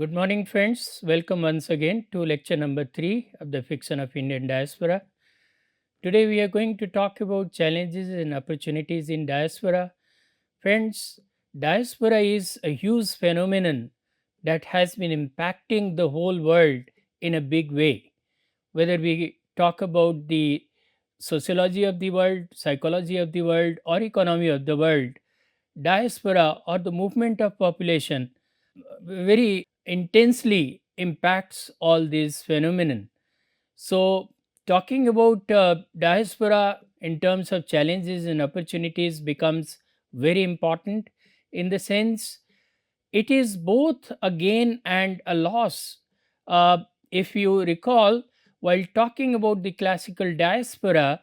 Good morning, friends. Welcome once again to lecture number 3 of the Fiction of Indian Diaspora. Today, we are going to talk about challenges and opportunities in diaspora. Friends, diaspora is a huge phenomenon that has been impacting the whole world in a big way. Whether we talk about the sociology of the world, psychology of the world, or economy of the world, diaspora or the movement of population very intensely impacts all these phenomenon. So, talking about diaspora in terms of challenges and opportunities becomes very important in the sense it is both a gain and a loss. Uh, if you recall, while talking about the classical diaspora,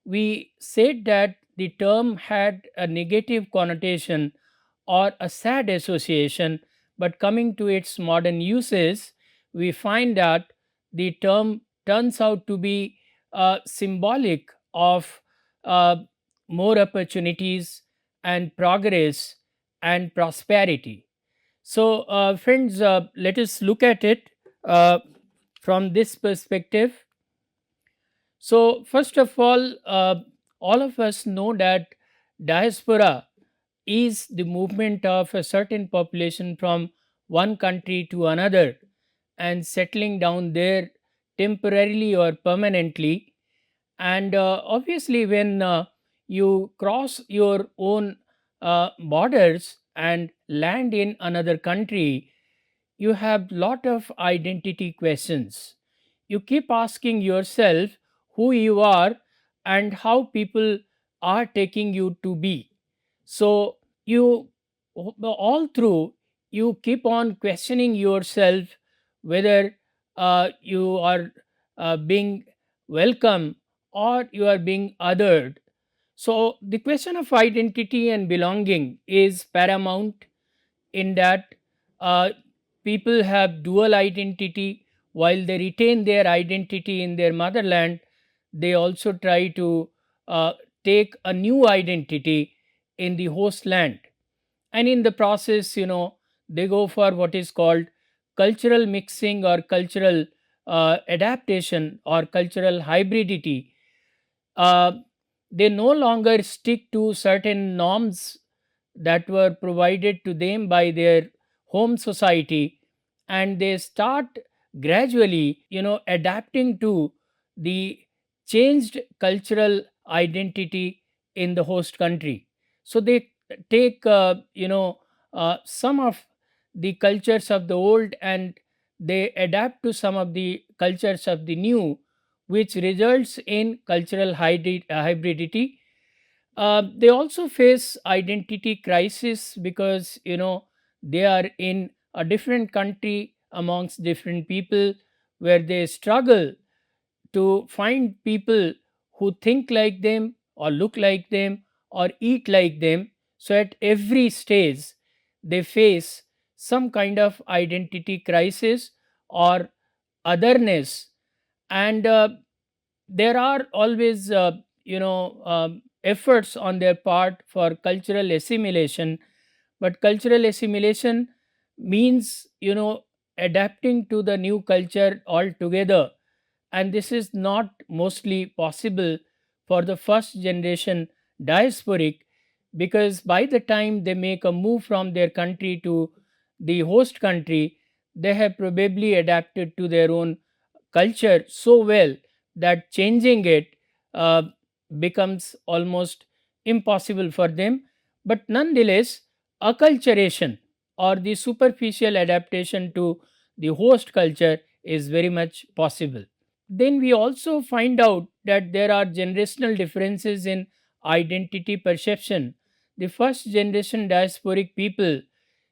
we said that the term had a negative connotation or a sad association, but coming to its modern uses, we find that the term turns out to be symbolic of uh, more opportunities and progress and prosperity. So, friends, let us look at it from this perspective. So, first of all of us know that diaspora is the movement of a certain population from one country to another and settling down there temporarily or permanently. And obviously, when you cross your own borders and land in another country, you have lot of identity questions. You keep asking yourself who you are and how people are taking you to be. So you all through you keep on questioning yourself whether you are being welcome or you are being othered. So the question of identity and belonging is paramount in that uh, people have dual identity. While they retain their identity in their motherland, they also try to uh, take a new identity in the host land, and in the process, they go for what is called cultural mixing or cultural adaptation or cultural hybridity. uh, they no longer stick to certain norms that were provided to them by their home society, and they start gradually adapting to the changed cultural identity in the host country. So they take some of the cultures of the old and they adapt to some of the cultures of the new, which results in cultural hybridity. They also face identity crisis because they are in a different country amongst different people, where they struggle to find people who think like them or look like them or eat like them. So at every stage they face some kind of identity crisis or otherness. And there are always efforts on their part for cultural assimilation, but cultural assimilation means adapting to the new culture altogether, and this is not mostly possible for the first generation diasporic, because by the time they make a move from their country to the host country, they have probably adapted to their own culture so well that changing it uh, becomes almost impossible for them. But nonetheless, acculturation or the superficial adaptation to the host culture is very much possible. Then we also find out that there are generational differences in identity perception. The first generation diasporic people,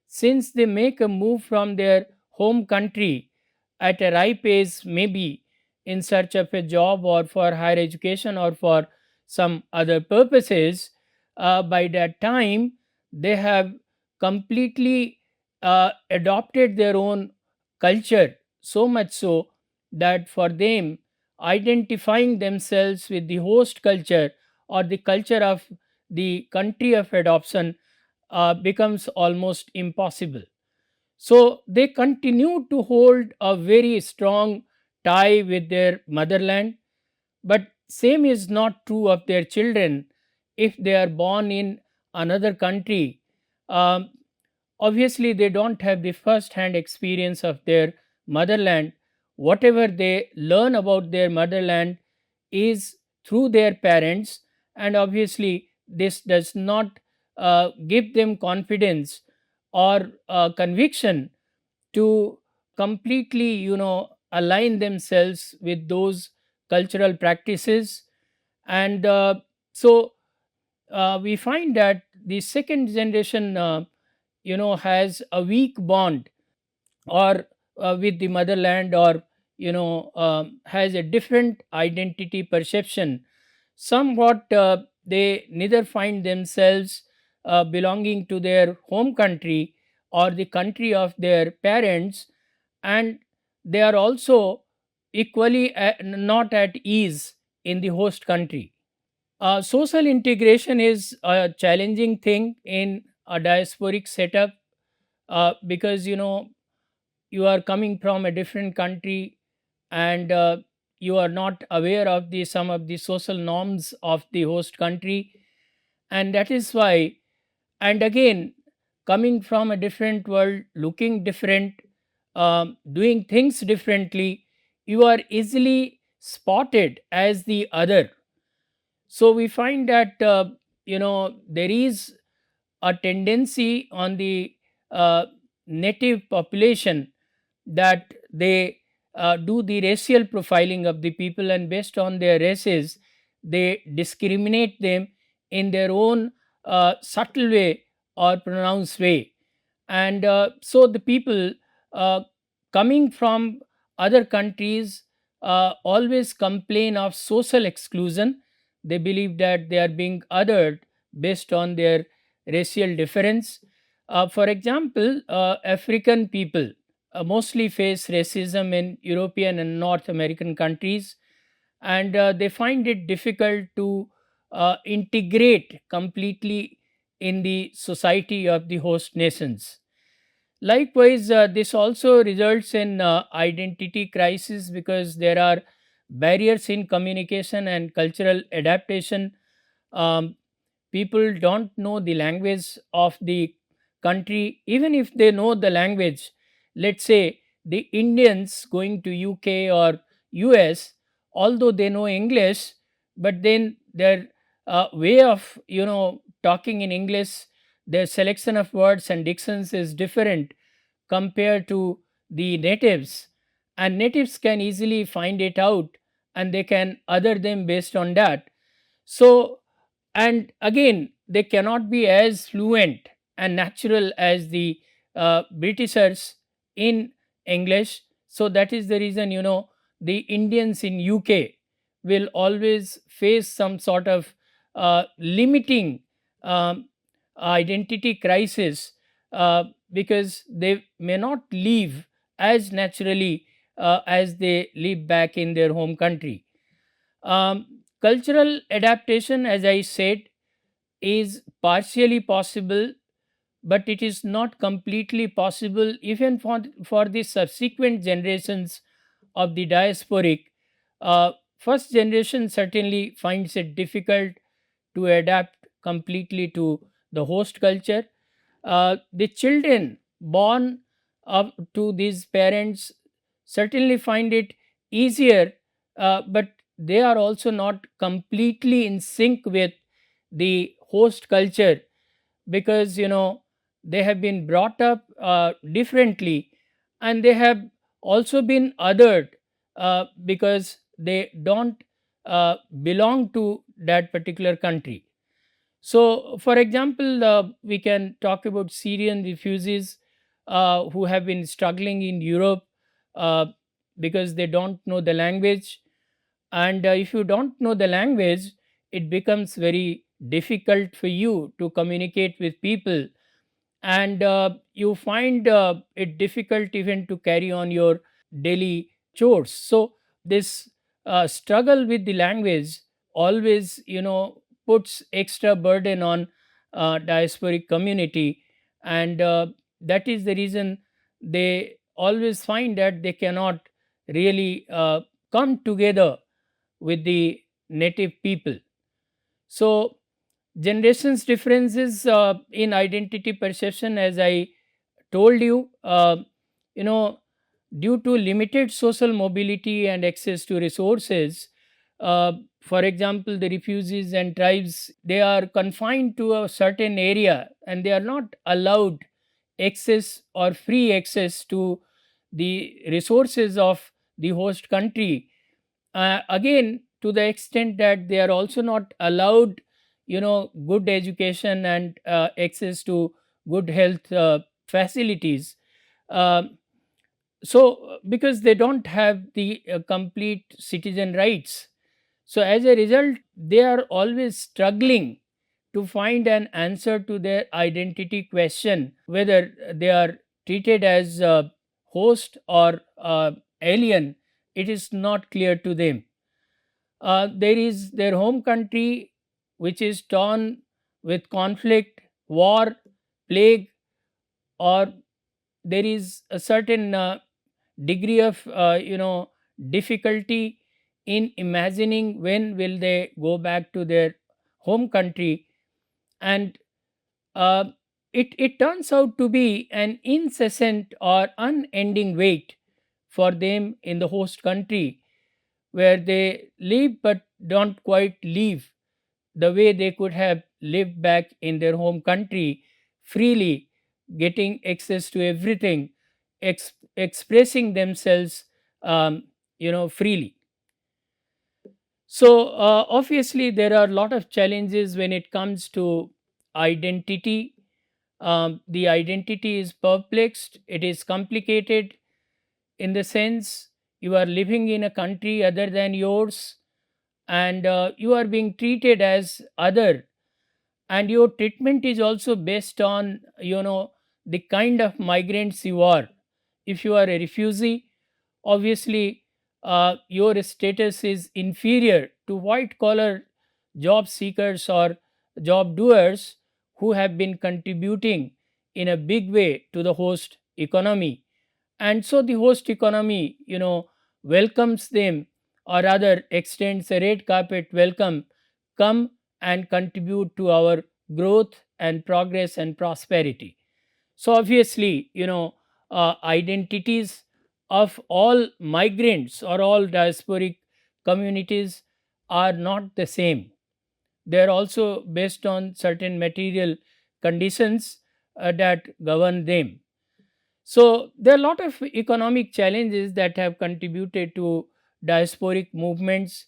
since they make a move from their home country at a ripe age, maybe in search of a job or for higher education or for some other purposes, by that time they have completely adopted their own culture, so much so that for them identifying themselves with the host culture or the culture of the country of adoption becomes almost impossible. So they continue to hold a very strong tie with their motherland, but same is not true of their children. If they are born in another country, um, obviously they don't have the first hand experience of their motherland. Whatever they learn about their motherland is through their parents, and obviously this does not give them confidence or conviction to completely, align themselves with those cultural practices. And so we find that the second generation has a weak bond or with the motherland, or has a different identity perception. Somewhat they neither find themselves belonging to their home country or the country of their parents, and they are also equally not at ease in the host country. Social integration is a challenging thing in a diasporic setup, because you are coming from a different country, and you are not aware of the some of the social norms of the host country, and that is why, and again, coming from a different world, looking different, doing things differently, you are easily spotted as the other. So we find that there is a tendency on the native population that they do the racial profiling of the people, and based on their races they discriminate them in their own subtle way or pronounced way. And so the people uh, coming from other countries always complain of social exclusion. They believe that they are being othered based on their racial difference. For example, African people mostly face racism in European and North American countries, and they find it difficult to integrate completely in the society of the host nations. Likewise, this also results in identity crisis because there are barriers in communication and cultural adaptation. Um, People don't know the language of the country. Even if they know the language, let's say the Indians going to UK or US, although they know English, but then their way of talking in English, their selection of words and dictions is different compared to the natives, and natives can easily find it out, and they can other them based on that. So, and again, they cannot be as fluent and natural as the Britishers in English. So that is the reason, the Indians in UK will always face some sort of limiting um, identity crisis, because they may not live as naturally as they live back in their home country. Cultural adaptation, as I said, is partially possible, but it is not completely possible even for the subsequent generations of the diasporic. First generation certainly finds it difficult to adapt completely to the host culture. The children born up to these parents certainly find it easier, but they are also not completely in sync with the host culture, because they have been brought up differently, and they have also been othered because they don't belong to that particular country. So, for example, we can talk about Syrian refugees who have been struggling in Europe uh, because they don't know the language. And if you don't know the language, it becomes very difficult for you to communicate with people, and you find it difficult even to carry on your daily chores. So this struggle with the language always puts extra burden on diasporic community, and that is the reason they always find that they cannot really come together with the native people. So, generations differences in identity perception, as I told you, you know, due to limited social mobility and access to resources. For example, the refugees and tribes, they are confined to a certain area and they are not allowed access or free access to the resources of the host country. Again, to the extent that they are also not allowed, good education and access to good health facilities. Um because they don't have the complete citizen rights. So as a result, they are always struggling to find an answer to their identity question, whether they are treated as a host or alien. It is not clear to them. There is their home country, which is torn with conflict, war, plague, or there is a certain degree of difficulty in imagining when will they go back to their home country. And uh, it turns out to be an incessant or unending wait for them in the host country, where they live but don't quite live the way they could have lived back in their home country, freely getting access to everything, expressing themselves, freely. So obviously there are a lot of challenges when it comes to identity. The identity is perplexed, it is complicated, in the sense you are living in a country other than yours, and you are being treated as other, and your treatment is also based on the kind of migrants you are. If you are a refugee, obviously your status is inferior to white collar job seekers or job doers who have been contributing in a big way to the host economy. And so the host economy welcomes them, or rather extends a red carpet welcome. Come and contribute to our growth and progress and prosperity. So obviously, identities of all migrants or all diasporic communities are not the same. They are also based on certain material conditions that govern them. So there are a lot of economic challenges that have contributed to diasporic movements,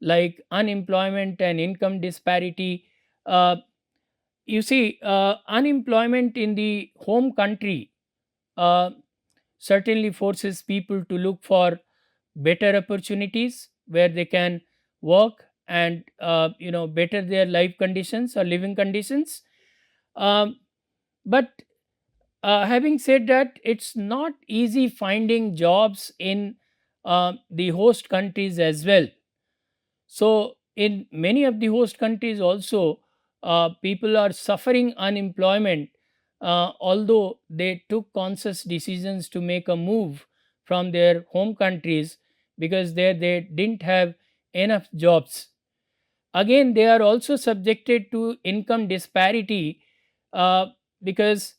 like unemployment and income disparity. Uh, you see, unemployment in the home country uh, certainly forces people to look for better opportunities where they can work and better their life conditions or living conditions. Um, but having said that, it's not easy finding jobs in the host countries as well. So, in many of the host countries, also, people are suffering unemployment, although they took conscious decisions to make a move from their home countries, because there they didn't have enough jobs. Again, they are also subjected to income disparity, uh, because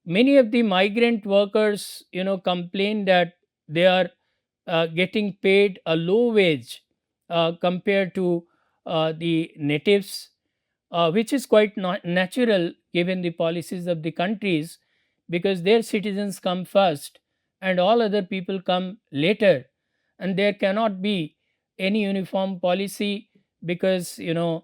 many of the migrant workers complain that they are getting paid a low wage compared to the natives, which is quite natural given the policies of the countries, because their citizens come first and all other people come later, and there cannot be any uniform policy, because the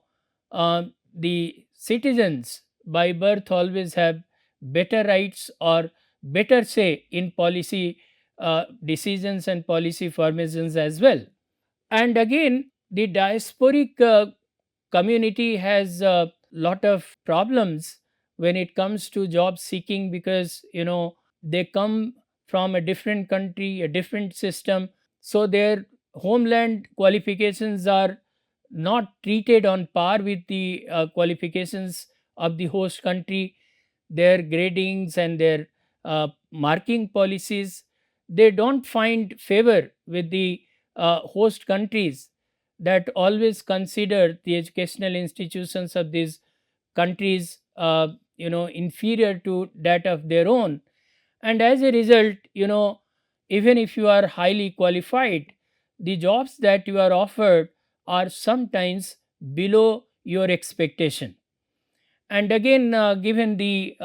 citizens by birth always have better rights or better say in policy decisions and policy formations as well. And again, the diasporic community has a lot of problems when it comes to job seeking, because they come from a different country, a different system, so their homeland qualifications are not treated on par with the qualifications of the host country. Their gradings and their marking policies, they don't find favor with the host countries that always consider the educational institutions of these countries inferior to that of their own. And as a result, even if you are highly qualified, the jobs that you are offered are sometimes below your expectation. And again, given the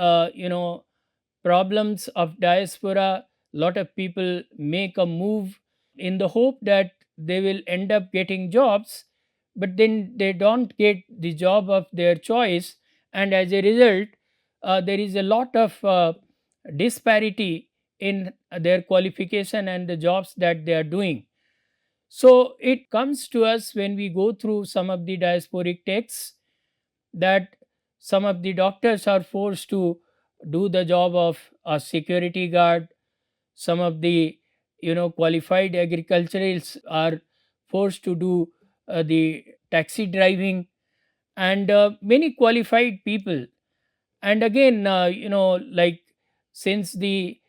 problems of diaspora, lot of people make a move in the hope that they will end up getting jobs, but then they don't get the job of their choice. And as a result, there is a lot of disparity in their qualification and the jobs that they are doing. So it comes to us when we go through some of the diasporic texts that some of the doctors are forced to do the job of a security guard. Some of the qualified agriculturalists are forced to do the taxi driving, and many qualified people. And again, like, since the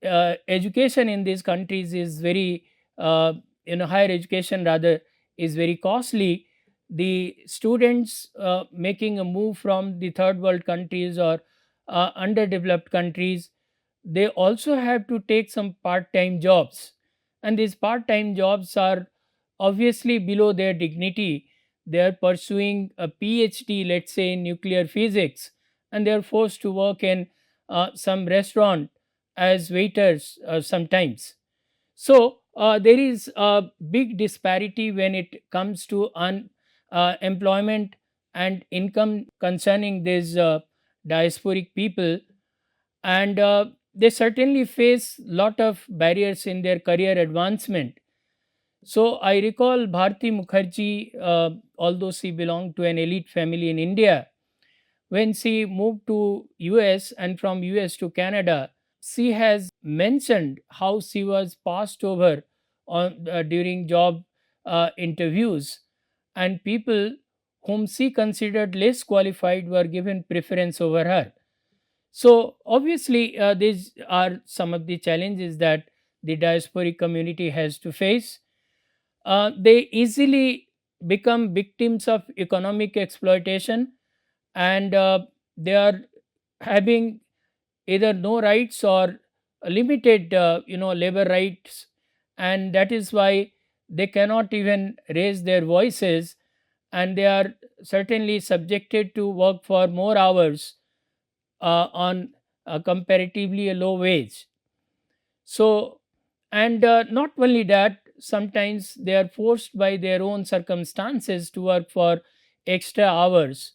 education in these countries is very higher education rather is very costly, the students making a move from the third world countries or underdeveloped countries, they also have to take some part time jobs. And these part time jobs are obviously below their dignity. They are pursuing a PhD, let's say, in nuclear physics, and they are forced to work in some restaurant as waiters sometimes. So there is a big disparity when it comes to employment and income concerning these diasporic people, and they certainly face lot of barriers in their career advancement. So I recall Bharati Mukherjee, although she belonged to an elite family in India, when she moved to US and from US to Canada, she has mentioned how she was passed over on during job interviews, and people whom she considered less qualified were given preference over her. So obviously, these are some of the challenges that the diasporic community has to face. They easily become victims of economic exploitation, and they are having either no rights or limited labor rights, and that is why they cannot even raise their voices, and they are certainly subjected to work for more hours on comparatively a low wage. So, and not only that, sometimes they are forced by their own circumstances to work for extra hours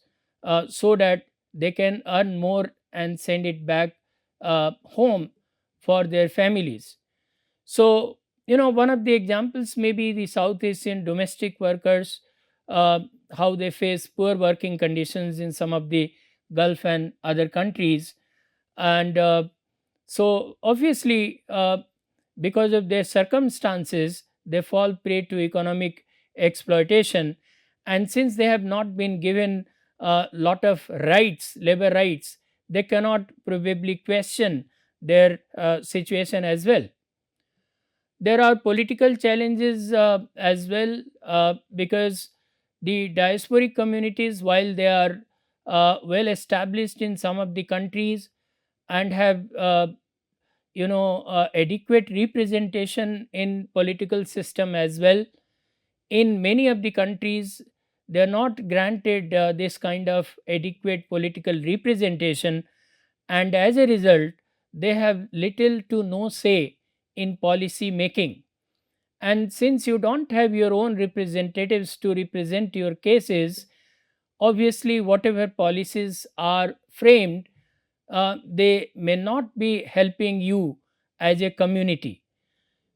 so that they can earn more and send it back home for their families. So, one of the examples may be the South Asian domestic workers, uh, how they face poor working conditions in some of the Gulf and other countries. And so, obviously, because of their circumstances, they fall prey to economic exploitation. And since they have not been given a lot of rights, labor rights, they cannot probably question their situation as well. There are political challenges as well, because the diasporic communities, while they are well established in some of the countries and have adequate representation in political system as well, in many of the countries they are not granted this kind of adequate political representation, and as a result they have little to no say in policy making. And since you don't have your own representatives to represent your cases, obviously whatever policies are framed, they may not be helping you as a community.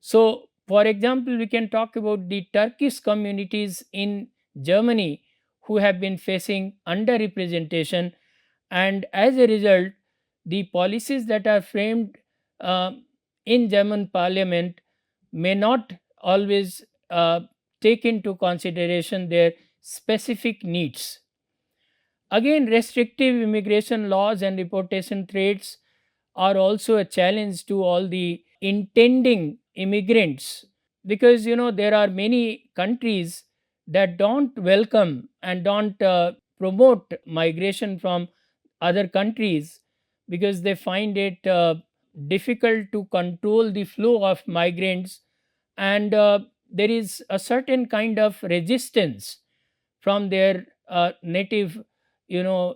So, for example, we can talk about the Turkish communities in Germany who have been facing underrepresentation, and as a result, the policies that are framed uh, in German parliament may not always take into consideration their specific needs. Again, restrictive immigration laws and deportation threats are also a challenge to all the intending immigrants, because there are many countries that don't welcome and don't promote migration from other countries, because they find it difficult to control the flow of migrants, and there is a certain kind of resistance from their native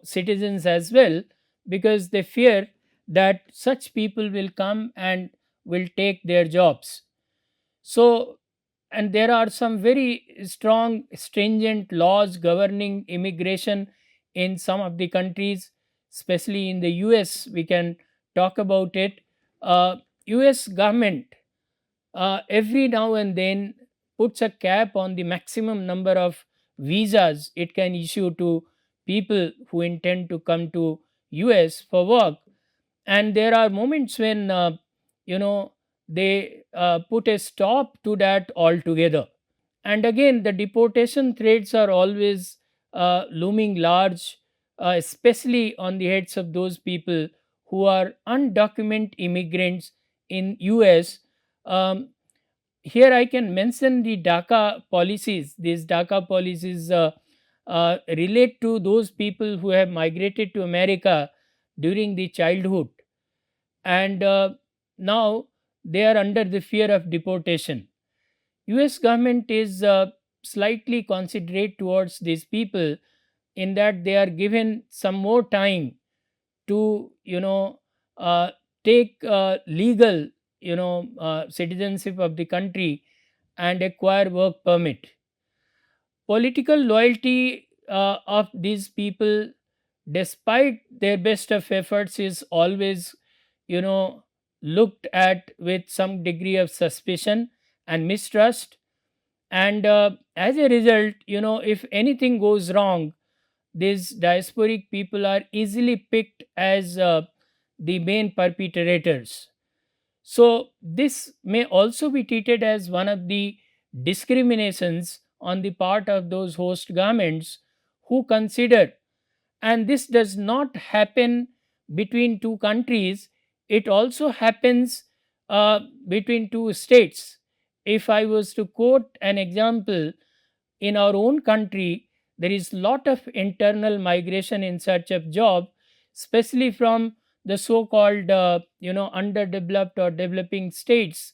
citizens as well, because they fear that such people will come and will take their jobs. So, and there are some very strong stringent laws governing immigration in some of the countries, especially in the US. We can talk about it. US government every now and then puts a cap on the maximum number of visas it can issue to people who intend to come to US for work. And there are moments when you know they put a stop to that altogether. And again, the deportation threats are always looming large, especially on the heads of those people who are undocumented immigrants in US. um, Here I can mention the DACA policies. These DACA policies relate to those people who have migrated to America during the childhood, and now they are under the fear of deportation. US government is slightly considerate towards these people, in that they are given some more time to uh, take legal citizenship of the country and acquire work permit. Political loyalty of these people, despite their best of efforts, is always you know looked at with some degree of suspicion and mistrust. And as a result, if anything goes wrong, these diasporic people are easily picked as the main perpetrators. So this may also be treated as one of the discriminations on the part of those host governments who consider, and this does not happen between two countries, it also happens between two states. If I was to quote an example, in our own country there is lot of internal migration in search of job, especially from the so called underdeveloped or developing states.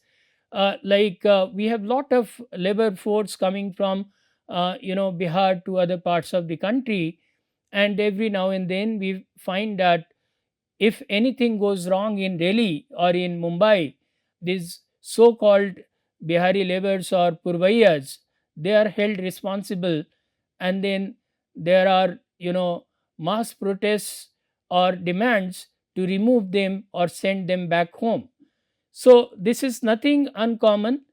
We have lot of labor force coming from Bihar to other parts of the country, and every now and then we find that if anything goes wrong in Delhi or in Mumbai, these so called Bihari laborers or Purvaiyas, they are held responsible, and then there are mass protests or demands to remove them or send them back home. So this is nothing uncommon,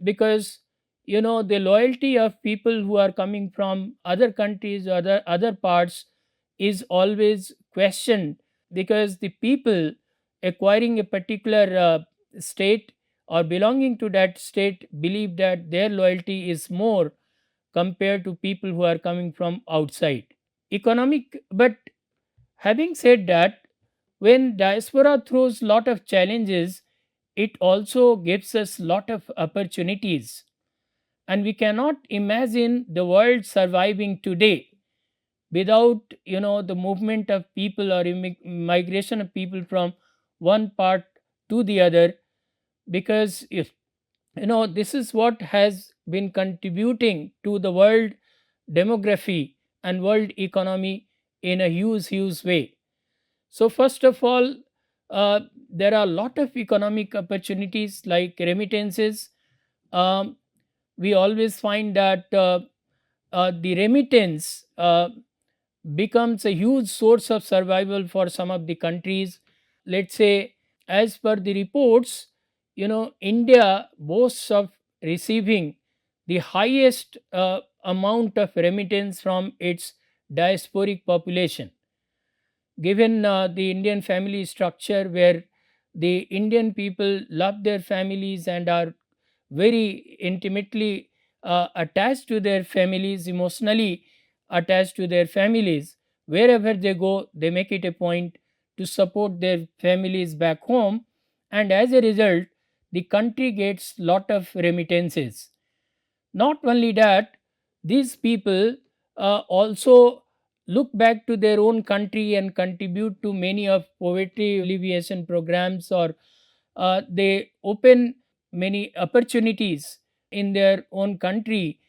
because the loyalty of people who are coming from other countries or other parts is always questioned, because the people acquiring a particular state or belonging to that state believe that their loyalty is more compared to people who are coming from outside. Economic, but having said that, when diaspora throws lot of challenges, it also gives us lot of opportunities, and we cannot imagine the world surviving today without the movement of people or migration of people from one part to the other, because if this is what has been contributing to the world demography and world economy in a huge way. So first of all, there are a lot of economic opportunities like remittances. um, we always find that the remittance becomes a huge source of survival for some of the countries. Let's say, as per the reports, India boasts of receiving the highest amount of remittance from its diasporic population, given the Indian family structure, where the Indian people love their families and are very intimately attached to their families, emotionally attached to their families. Wherever they go, they make it a point to support their families back home, and as a result, the country gets lot of remittances. Not only that, these people also look back to their own country and contribute to many of poverty alleviation programs, or they open many opportunities in their own country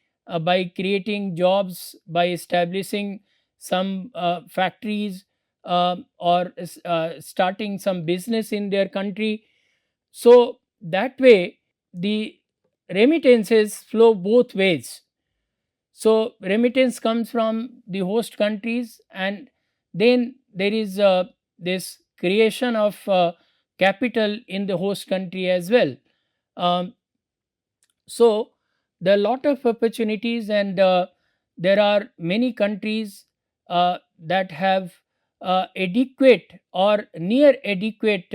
by creating jobs, by establishing some factories, or starting some business in their country. So that way, the remittances flow both ways. So remittance comes from the host countries, and then there is this creation of capital in the host country as well. Um, so there are a lot of opportunities, and there are many countries that have adequate or near adequate,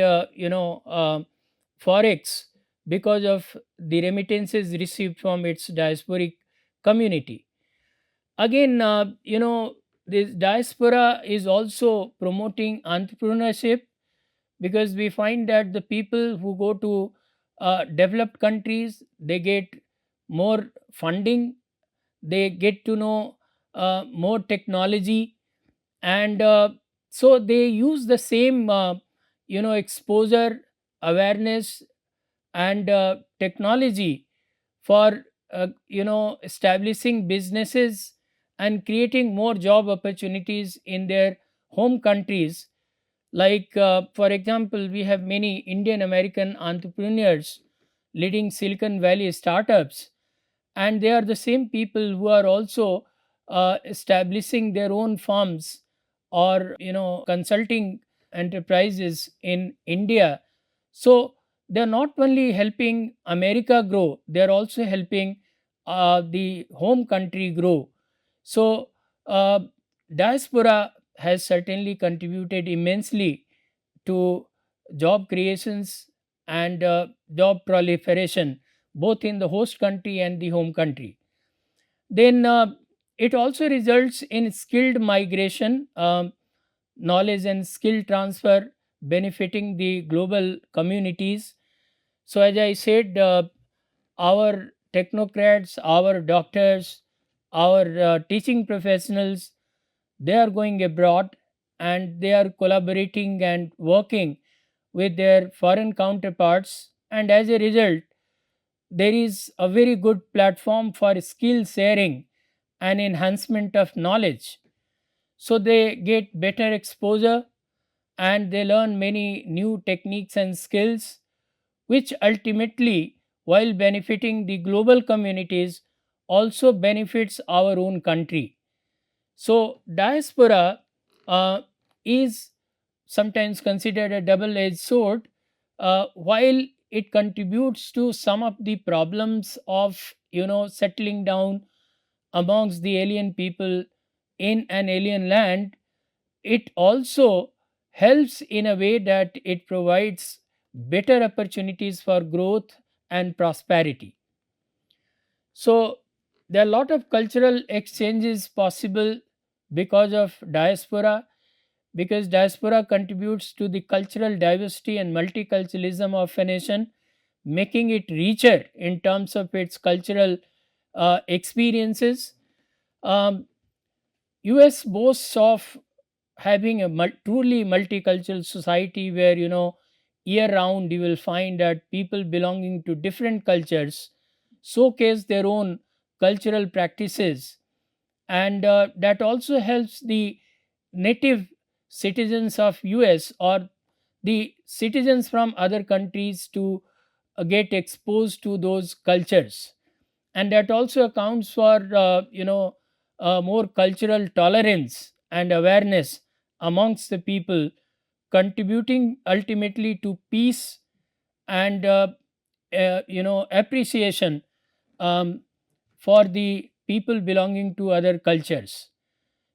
forex because of the remittances received from its diasporic community. Again, this diaspora is also promoting entrepreneurship, because we find that the people who go to developed countries, they get more funding, they get to know more technology, and so they use the same exposure, awareness, and technology for establishing businesses and creating more job opportunities in their home countries. Like, for example, we have many Indian American entrepreneurs leading Silicon Valley startups, and they are the same people who are also establishing their own firms, or consulting enterprises in India. So they're not only helping America grow, they're also helping the home country grow. So uh, diaspora has certainly contributed immensely to job creations and job proliferation, both in the host country and the home country. Then it also results in skilled migration, knowledge and skill transfer, benefiting the global communities. So, as I said, our technocrats, our doctors, our teaching professionals, they are going abroad, and they are collaborating and working with their foreign counterparts, and as a result, there is a very good platform for skill sharing and enhancement of knowledge. So they get better exposure, and they learn many new techniques and skills, which ultimately, while benefiting the global communities, also benefits our own country. So diaspora uh, is sometimes considered a double edged sword. While it contributes to some of the problems of settling down amongst the alien people in an alien land, it also helps in a way that it provides better opportunities for growth and prosperity. So there are a lot of cultural exchanges possible because of diaspora, because diaspora contributes to the cultural diversity and multiculturalism of a nation, making it richer in terms of its cultural experiences. Um, US boasts of having a truly multicultural society where year round you will find that people belonging to different cultures showcase their own cultural practices, and that also helps the native citizens of US or the citizens from other countries to get exposed to those cultures, and that also accounts for more cultural tolerance and awareness amongst the people, contributing ultimately to peace and appreciation um, for the people belonging to other cultures.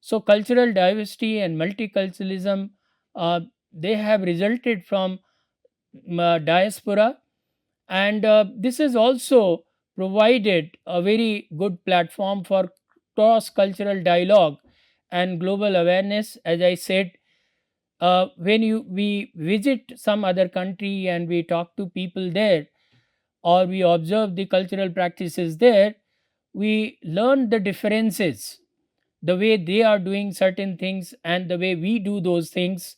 So cultural diversity and multiculturalism, uh, they have resulted from diaspora, and this has also provided a very good platform for cross cultural dialogue and global awareness. As I said, When we visit some other country and we talk to people there, or we observe the cultural practices there, we learn the differences, the way they are doing certain things and the way we do those things.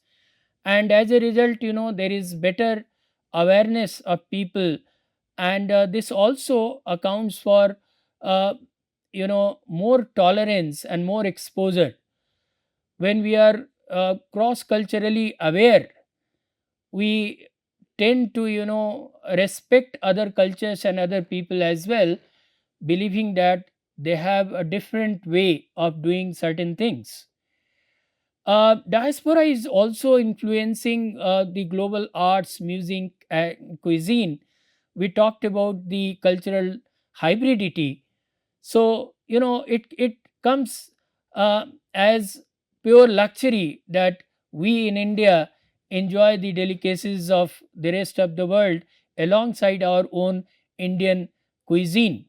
And as a result, there is better awareness of people. And this also accounts for uh, more tolerance and more exposure. When we are cross culturally aware, we tend to respect other cultures and other people as well, believing that they have a different way of doing certain things. Diaspora is also influencing the global arts, music, and cuisine. We talked about the cultural hybridity. So it comes as pure luxury that we in India enjoy the delicacies of the rest of the world alongside our own Indian cuisine.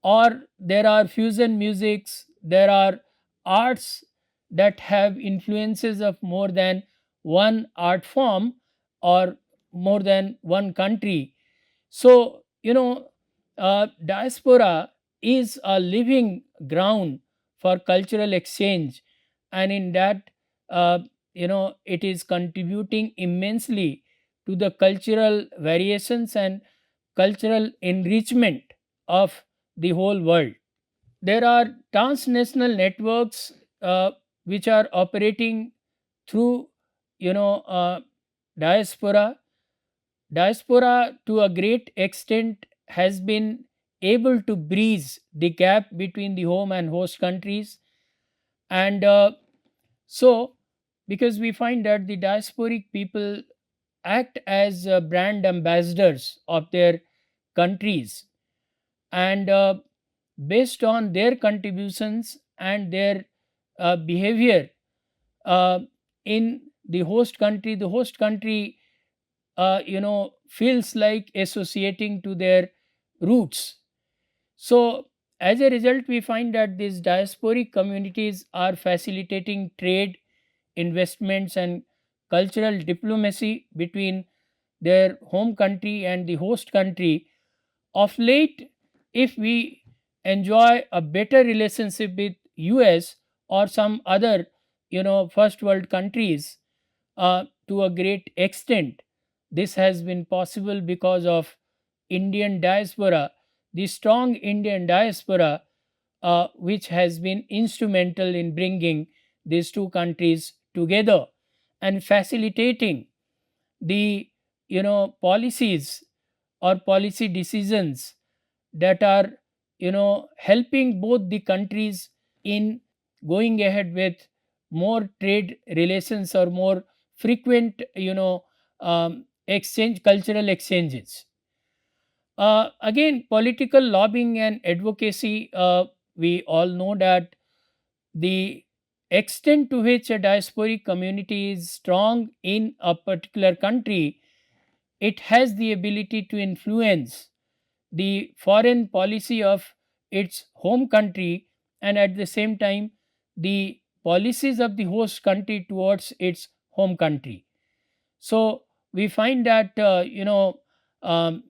Or there are fusion musics, there are arts that have influences of more than one art form or more than one country. So diaspora is a living ground for cultural exchange, and in that, it is contributing immensely to the cultural variations and cultural enrichment of the whole world. There are transnational networks which are operating through you know uh, diaspora. Diaspora, to a great extent, has been able to bridge the gap between the home and host countries. And so, because we find that the diasporic people act as brand ambassadors of their countries, and based on their contributions and their behavior uh, in the host country feels like associating to their roots. So as a result, we find that these diasporic communities are facilitating trade, investments, and cultural diplomacy between their home country and the host country. Of late, if we enjoy a better relationship with US or some other first world countries, to a great extent, this has been possible because of Indian diaspora, the strong Indian diaspora, which has been instrumental in bringing these two countries together and facilitating the policies or policy decisions that are helping both the countries in going ahead with more trade relations or more frequent exchange cultural exchanges. Again, political lobbying and advocacy, we all know that the extent to which a diasporic community is strong in a particular country, it has the ability to influence the foreign policy of its home country, and at the same time the policies of the host country towards its home country. So we find that um,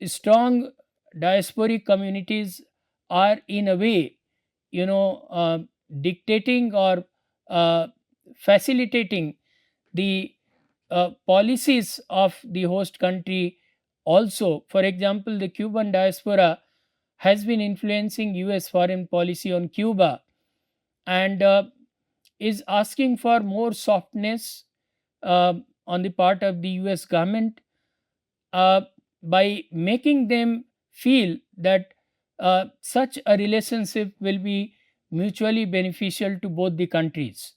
strong diasporic communities are in a way dictating or uh, facilitating the policies of the host country also. For example, the Cuban diaspora has been influencing US foreign policy on Cuba, and is asking for more softness on the part of the US government, uh, by making them feel that such a relationship will be mutually beneficial to both the countries.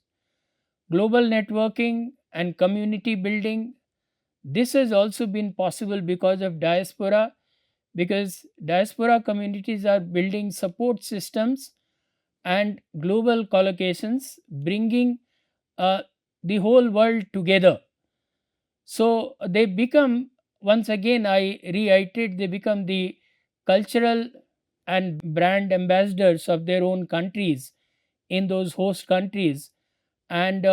Global networking and community building, this has also been possible because of diaspora, because diaspora communities are building support systems and global collocations, bringing uh, the whole world together. So they become, once again, I reiterate, they become the cultural and brand ambassadors of their own countries in those host countries. And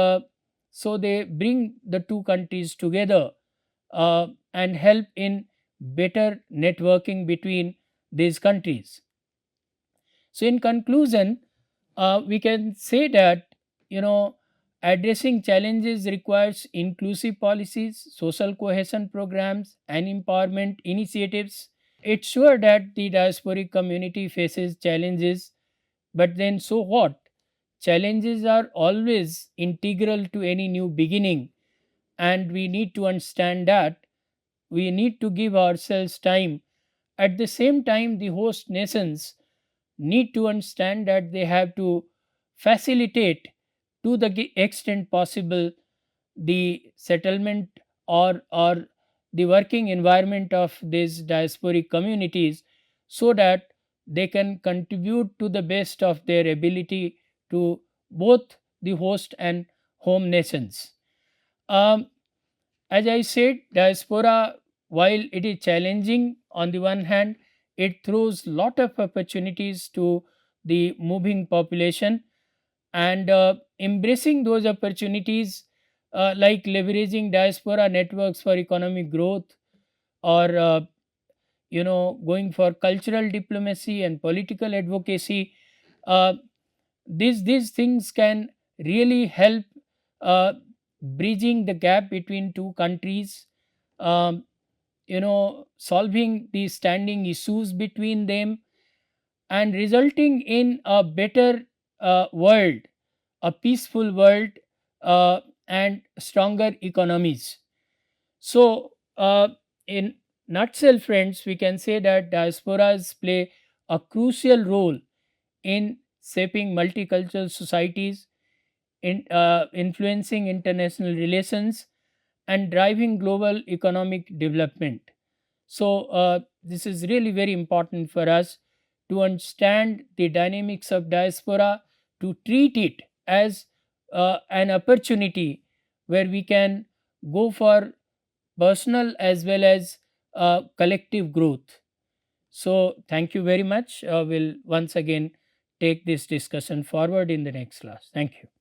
So they bring the two countries together and help in better networking between these countries. So, in conclusion, we can say that, you know, addressing challenges requires inclusive policies, social cohesion programs, and empowerment initiatives. It's sure that the diasporic community faces challenges, but then so what? Challenges are always integral to any new beginning, and we need to understand that we need to give ourselves time. At the same time, the host nations need to understand that they have to facilitate to the extent possible the settlement or the working environment of these diasporic communities, so that they can contribute to the best of their ability to both the host and home nations. um, as I said, diaspora, while it is challenging on the one hand, it throws lot of opportunities to the moving population, and embracing those opportunities, like leveraging diaspora networks for economic growth, or going for cultural diplomacy and political advocacy. uh, these things can really help uh, bridging the gap between two countries, um, solving the standing issues between them, and resulting in a better world, a peaceful world, and stronger economies. So, in nutshell, friends, we can say that diasporas play a crucial role in shaping multicultural societies, influencing international relations, and driving global economic development. So, this is really very important for us to understand the dynamics of diaspora, to treat it as an opportunity where we can go for personal as well as collective growth. So, thank you very much. We'll once again take this discussion forward in the next class. Thank you.